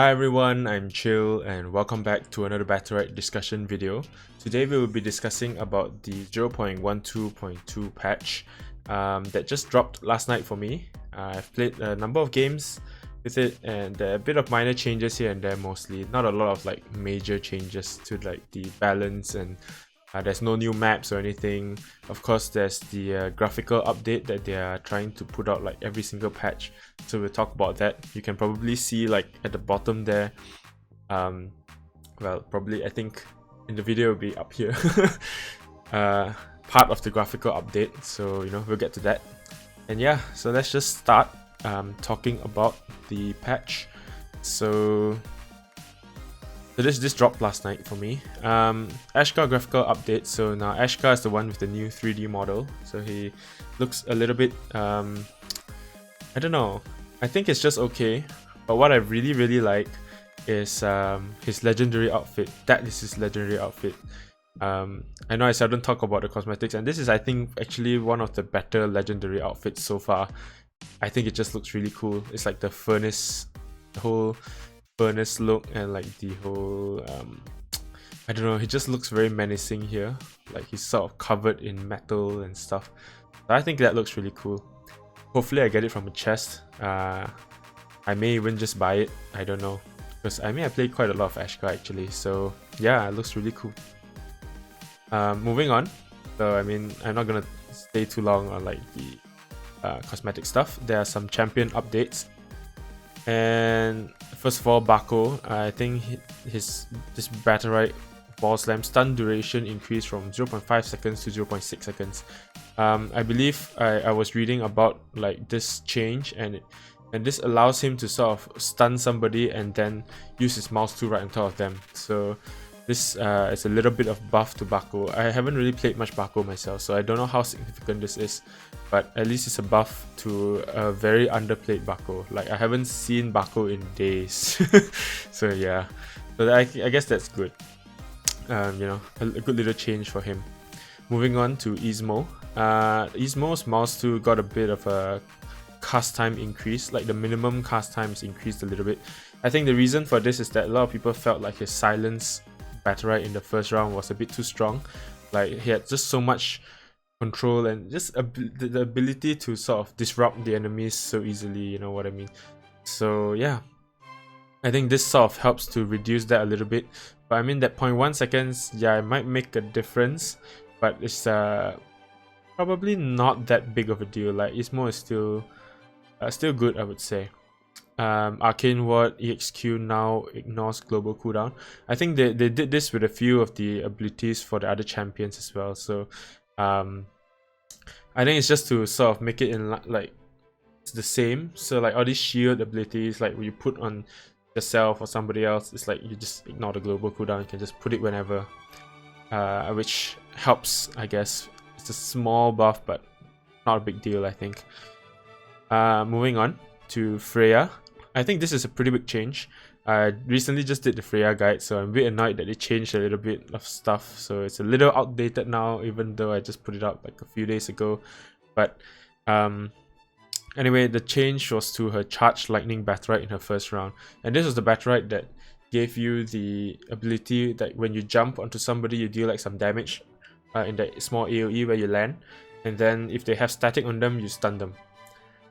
Hi everyone, I'm Chyill and welcome back to another Battlerite discussion video. Today we will be discussing about the 0.12.2 patch that just dropped last night for me. I've played a number of games with it and a bit of minor changes here and there mostly. Not a lot of like major changes to like the balance and there's no new maps or anything. Of course, there's the graphical update that they are trying to put out like every single patch. So we'll talk about that. You can probably see like at the bottom there. Well, probably I think in the video will be up here. Part of the graphical update. So we'll get to that. And yeah, so let's just start talking about the patch. So this dropped last night for me. Ashka graphical update. So now Ashka is the one with the new 3D model. So he looks a little bit I don't know. I think it's just okay. But what I really like is his legendary outfit. That is his legendary outfit. I know I seldom talk about the cosmetics, and this is I think actually one of the better legendary outfits so far. I think it just looks really cool. It's like the whole furnace look and like the whole I don't know, he just looks very menacing here, like he's sort of covered in metal and stuff. So I think that looks really cool. Hopefully I get it from a chest. I may even just buy it, I don't know, because I played quite a lot of Ashka actually, so yeah, it looks really cool. Moving on, so I'm not gonna stay too long on like the cosmetic stuff. There are some champion updates. And first of all, Bako, I think this Battlerite ball slam stun duration increased from 0.5 seconds to 0.6 seconds. I believe I was reading about like this change, and this allows him to sort of stun somebody and then use his mouse tool right on top of them. So this is a little bit of buff to Bako. I haven't really played much Bako myself, so I don't know how significant this is, but at least it's a buff to a very underplayed Bako. Like I haven't seen Bako in days. So yeah, so I guess that's good. A good little change for him. Moving on to Ismo. Ismo's mouse tool got a bit of a cast time increase, like the minimum cast time is increased a little bit. I think the reason for this is that a lot of people felt like his silence Battlerite in the first round was a bit too strong. Like he had just so much control and just the ability to sort of disrupt the enemies so easily, you know what I mean. So yeah, I think this sort of helps to reduce that a little bit. But that 0.1 seconds, yeah, it might make a difference, but it's probably not that big of a deal. Like Ismo is still good, I would say. Arcane Ward EXQ now ignores global cooldown. I think they did this with a few of the abilities for the other champions as well. So I think it's just to sort of make it in like it's the same. So like all these shield abilities, like when you put on yourself or somebody else, it's like you just ignore the global cooldown. You can just put it whenever, which helps, I guess. It's a small buff, but not a big deal, I think. Moving on to Freya. I think this is a pretty big change. I recently just did the Freya guide, so I'm a bit annoyed that they changed a little bit of stuff. So it's a little outdated now, even though I just put it up like a few days ago. But anyway, the change was to her charged lightning Battlerite in her first round. And this was the Battlerite that gave you the ability that when you jump onto somebody, you deal like some damage in that small AoE where you land. And then if they have static on them, you stun them.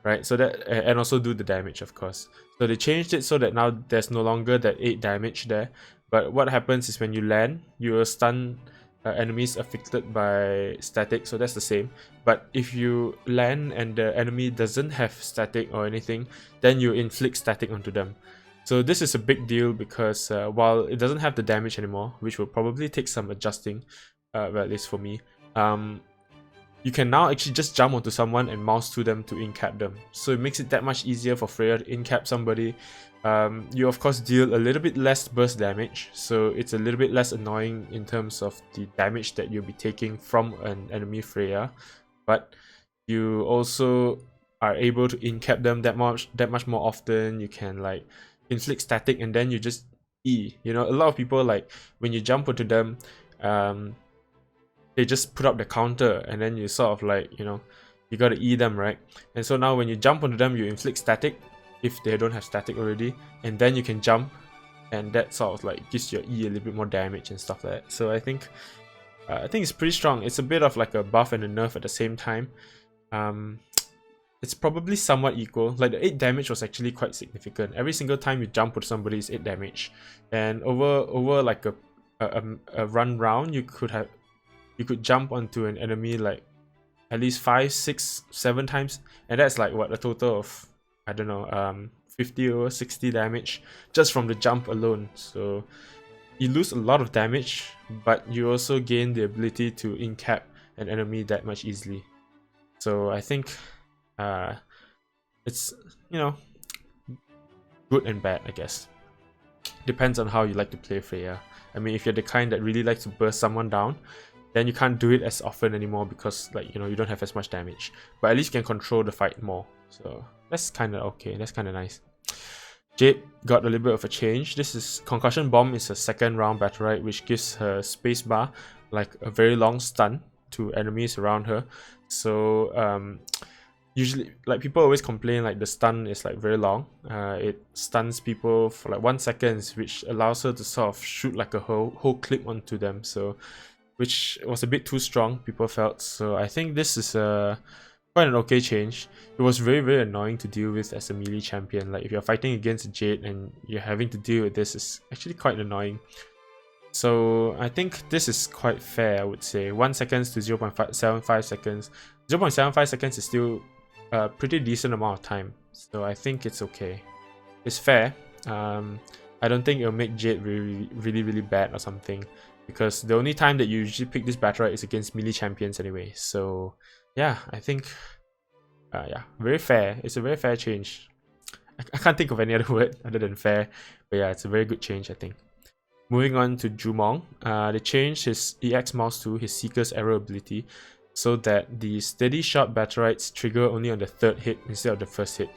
Right, so that, and also do the damage, of course. So they changed it so that now there's no longer that 8 damage there. But what happens is when you land, you will stun enemies affected by static, so that's the same. But if you land and the enemy doesn't have static or anything, then you inflict static onto them. So this is a big deal because while it doesn't have the damage anymore, which will probably take some adjusting, well, at least for me, you can now actually just jump onto someone and mouse to them to incap them. So it makes it that much easier for Freya to incap somebody. You of course deal a little bit less burst damage, so it's a little bit less annoying in terms of the damage that you'll be taking from an enemy Freya. But you also are able to incap them that much more often. You can like inflict static and then you just E. A lot of people, like when you jump onto them, they just put up the counter and then you sort of like, you gotta E them, right? And so now when you jump onto them, you inflict static, if they don't have static already, and then you can jump, and that sort of like gives your E a little bit more damage and stuff like that. So I think it's pretty strong. It's a bit of like a buff and a nerf at the same time. It's probably somewhat equal. Like the 8 damage was actually quite significant. Every single time you jump with somebody is 8 damage, and over like a run round, you could jump onto an enemy like at least 5, 6, 7 times, and that's like what, a total of, I don't know, 50 or 60 damage just from the jump alone. So you lose a lot of damage, but you also gain the ability to incap an enemy that much easily. So I think it's, you know, good and bad, I guess. Depends on how you like to play Freya. I mean, if you're the kind that really likes to burst someone down, then you can't do it as often anymore because, like, you know, you don't have as much damage. But at least you can control the fight more. So that's kind of okay. That's kind of nice. Jade got a little bit of a change. This is Concussion Bomb is a second round Battlerite, which gives her spacebar like a very long stun to enemies around her. So usually, like, people always complain like the stun is like very long. It stuns people for like 1 second, which allows her to sort of shoot like a whole clip onto them. So, which was a bit too strong, people felt. So I think this is quite an okay change. It was very, very annoying to deal with as a melee champion. Like, if you're fighting against Jade and you're having to deal with this, is actually quite annoying. So I think this is quite fair, I would say. 1 second to 0.75 seconds. 0.75 seconds is still a pretty decent amount of time. So I think it's okay. It's fair. I don't think it'll make Jade really bad or something, because the only time that you usually pick this Battlerite is against melee champions anyway. So yeah, I think yeah, very fair. It's a very fair change. I can't think of any other word other than fair, but yeah, it's a very good change, I think. Moving on to Jumong, they changed his EX Mouse 2, his Seeker's Arrow ability, so that the steady shot Battlerites trigger only on the 3rd hit instead of the 1st hit.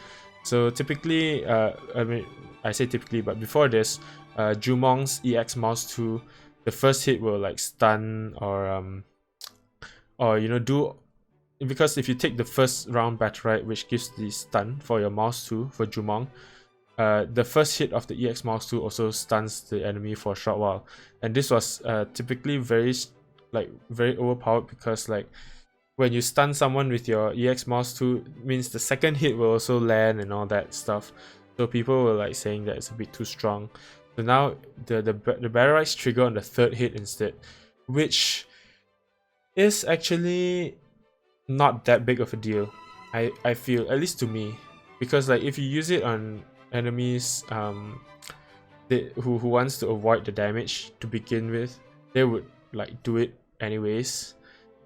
So typically, I mean, I say typically, but before this, Jumong's EX Mouse 2, the 1st hit will like stun or you know, do, because if you take the 1st round Battlerite, which gives the stun for your Mouse 2 for Jumong, the 1st hit of the EX Mouse 2 also stuns the enemy for a short while, and this was typically very overpowered, because like when you stun someone with your EX Mouse 2, means the 2nd hit will also land and all that stuff. So people were like saying that it's a bit too strong. So now the Battlerites trigger on the 3rd hit instead, which is actually not that big of a deal, I feel, at least to me, because like if you use it on enemies who wants to avoid the damage to begin with, they would like do it anyways.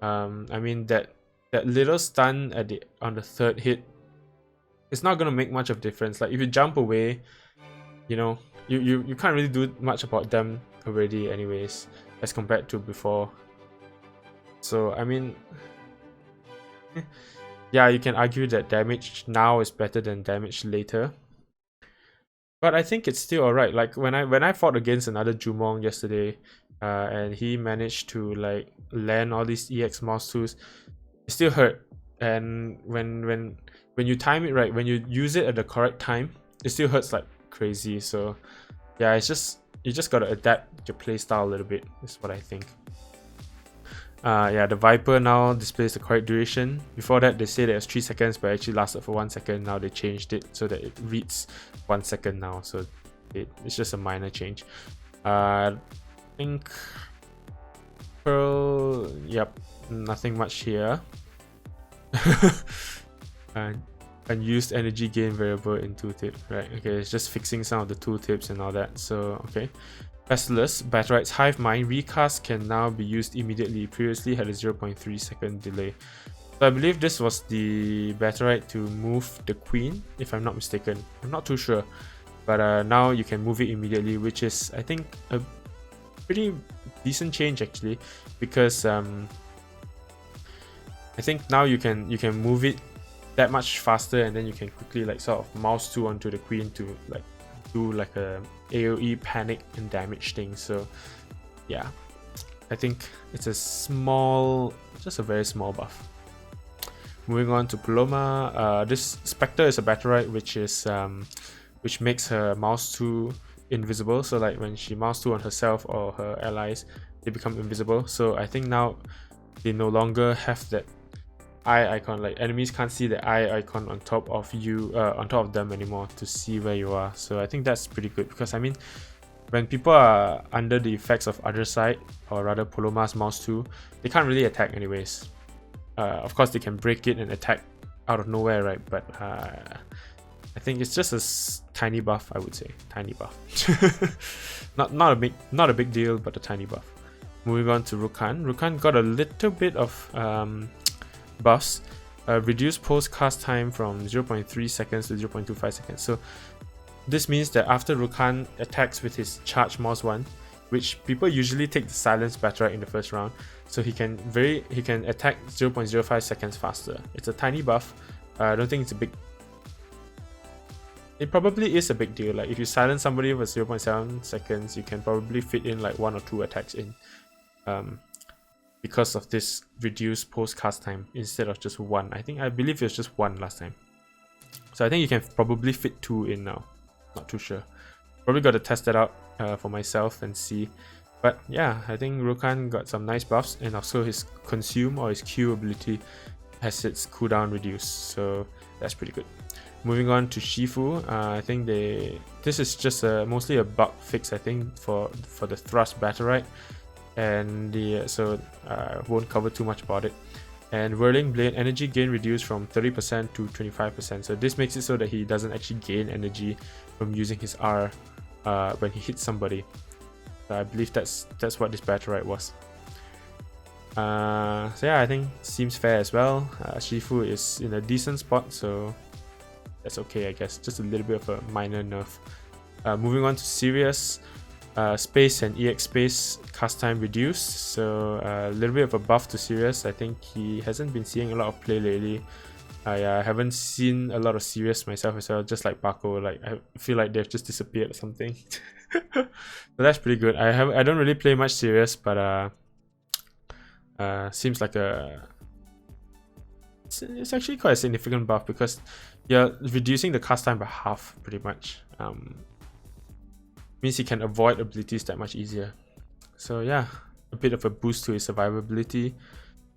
I mean, that little stun on the 3rd hit, it's not gonna make much of a difference. Like if you jump away, you know, you can't really do much about them already anyways, as compared to before. So I mean, yeah, you can argue that damage now is better than damage later, but I think it's still alright. Like when I fought against another Jumong yesterday, and he managed to like land all these EX Mouse 2s, it still hurt. And when you time it right, when you use it at the correct time, it still hurts like crazy. So yeah, it's just, you just gotta adapt your playstyle a little bit, is what I think. Yeah, the Viper now displays the correct duration. Before that, they said it was 3 seconds, but it actually lasted for 1 second. Now they changed it so that it reads 1 second now. So it's just a minor change. I think Pearl, yep, nothing much here. Unused energy gain variable in tooltip, right? Okay, it's just fixing some of the tooltips and all that. So okay. Pestilus, Battlerites Hive Mind recast can now be used immediately. Previously had a 0.3 second delay. So I believe this was the Battlerite to move the Queen, if I'm not mistaken. I'm not too sure, but now you can move it immediately, which is, I think, a pretty decent change actually, because I think now you can move it that much faster, and then you can quickly like sort of mouse 2 onto the Queen to like do like a AoE panic and damage thing. So yeah, I think it's a small, just a very small buff. Moving on to Paloma, this Spectre is a Battlerite which makes her mouse 2 invisible, so like when she mouse 2 on herself or her allies, they become invisible. So I think now they no longer have that eye icon, like enemies can't see the eye icon on top of you, on top of them anymore to see where you are. So I think that's pretty good, because I mean, when people are under the effects of other side, or rather Paloma's mouse 2, they can't really attack anyways. Of course they can break it and attack out of nowhere, right? But I think it's just a tiny buff, I would say. Tiny buff. not a big deal, but a tiny buff. Moving on to Rukan. Rukan got a little bit of buffs. Reduced post cast time from 0.3 seconds to 0.25 seconds. So this means that after Rukan attacks with his charge mouse 1, which people usually take the silence Battlerite in the first round, so he can attack 0.05 seconds faster. It's a tiny buff. I don't think it's a big. It probably is a big deal. Like if you silence somebody with 0.7 seconds, you can probably fit in like 1 or 2 attacks in, because of this reduced post cast time instead of just 1. I believe it was just 1 last time. So I think you can probably fit 2 in now. Not too sure. Probably got to test that out for myself and see. But yeah, I think Rukan got some nice buffs, and also his consume or his Q ability has its cooldown reduced, so that's pretty good. Moving on to Shifu, I think this is just mostly a bug fix, I think, for the thrust Battlerite, and so I won't cover too much about it. And Whirling Blade, energy gain reduced from 30% to 25%, so this makes it so that he doesn't actually gain energy from using his R when he hits somebody. I believe that's what this Battlerite was. So yeah, I think seems fair as well. Shifu is in a decent spot, so that's okay, I guess. Just a little bit of a minor nerf. Moving on to Sirius, space and EX space cast time reduced, so a little bit of a buff to Sirius. I think he hasn't been seeing a lot of play lately. I haven't seen a lot of Sirius myself as well, just like Paco. Like I feel like they've just disappeared or something. So that's pretty good. I don't really play much Sirius, but seems like it's actually quite a significant buff, because you're reducing the cast time by half pretty much. Means he can avoid abilities that much easier. So yeah, a bit of a boost to his survivability.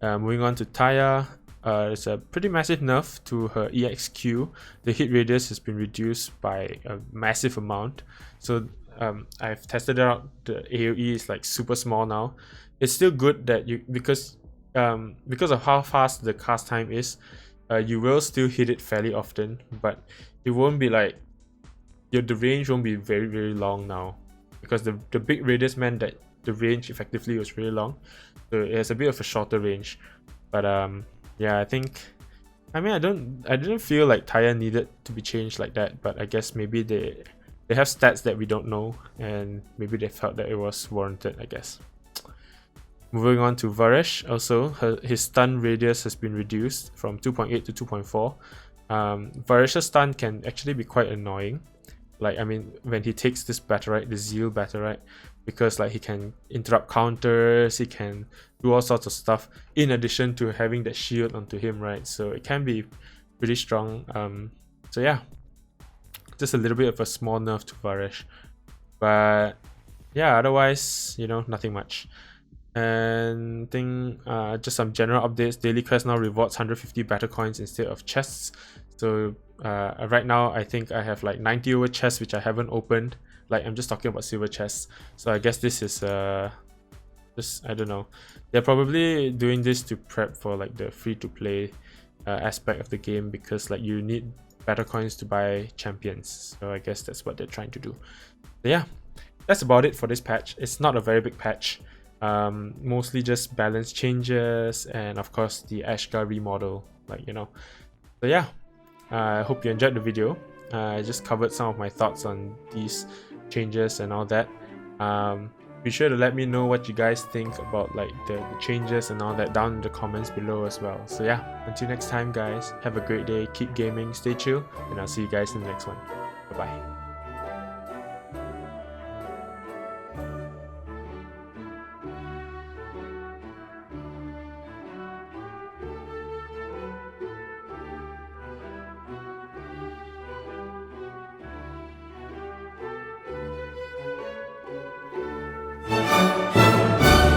Moving on to Taya. It's a pretty massive nerf to her EXQ. The hit radius has been reduced by a massive amount. So I've tested it out. The AoE is like super small now. It's still good that because of how fast the cast time is, you will still hit it fairly often, but it won't be like the range won't be very, very long now, because the big radius meant that the range effectively was really long, so it has a bit of a shorter range. But yeah, I didn't feel like Taya needed to be changed like that, but I guess maybe they have stats that we don't know, and maybe they felt that it was warranted, I guess. Moving on to Varesh, also his stun radius has been reduced from 2.8 to 2.4. Varesh's stun can actually be quite annoying. Like, I mean, when he takes this Battlerite, the Chyill Battlerite, because like he can interrupt counters, he can do all sorts of stuff in addition to having that shield onto him, right? So it can be pretty strong. So yeah, just a little bit of a small nerf to Varesh, but yeah, otherwise, you know, nothing much. And I think just some general updates. Daily quest now rewards 150 battle coins instead of chests. So right now I think I have like 90 over chests which I haven't opened. Like, I'm just talking about silver chests. So I guess this is just, I don't know, they're probably doing this to prep for like the free to play aspect of the game, because like you need battle coins to buy champions. So I guess that's what they're trying to do. But yeah, that's about it for this patch. It's not a very big patch. Mostly just balance changes, and of course the Ashka remodel, like, you know. So yeah, I hope you enjoyed the video. I just covered some of my thoughts on these changes and all that. Be sure to let me know what you guys think about like the changes and all that down in the comments below as well. So yeah, until next time guys, have a great day, keep gaming, stay chill, and I'll see you guys in the next one. Bye bye.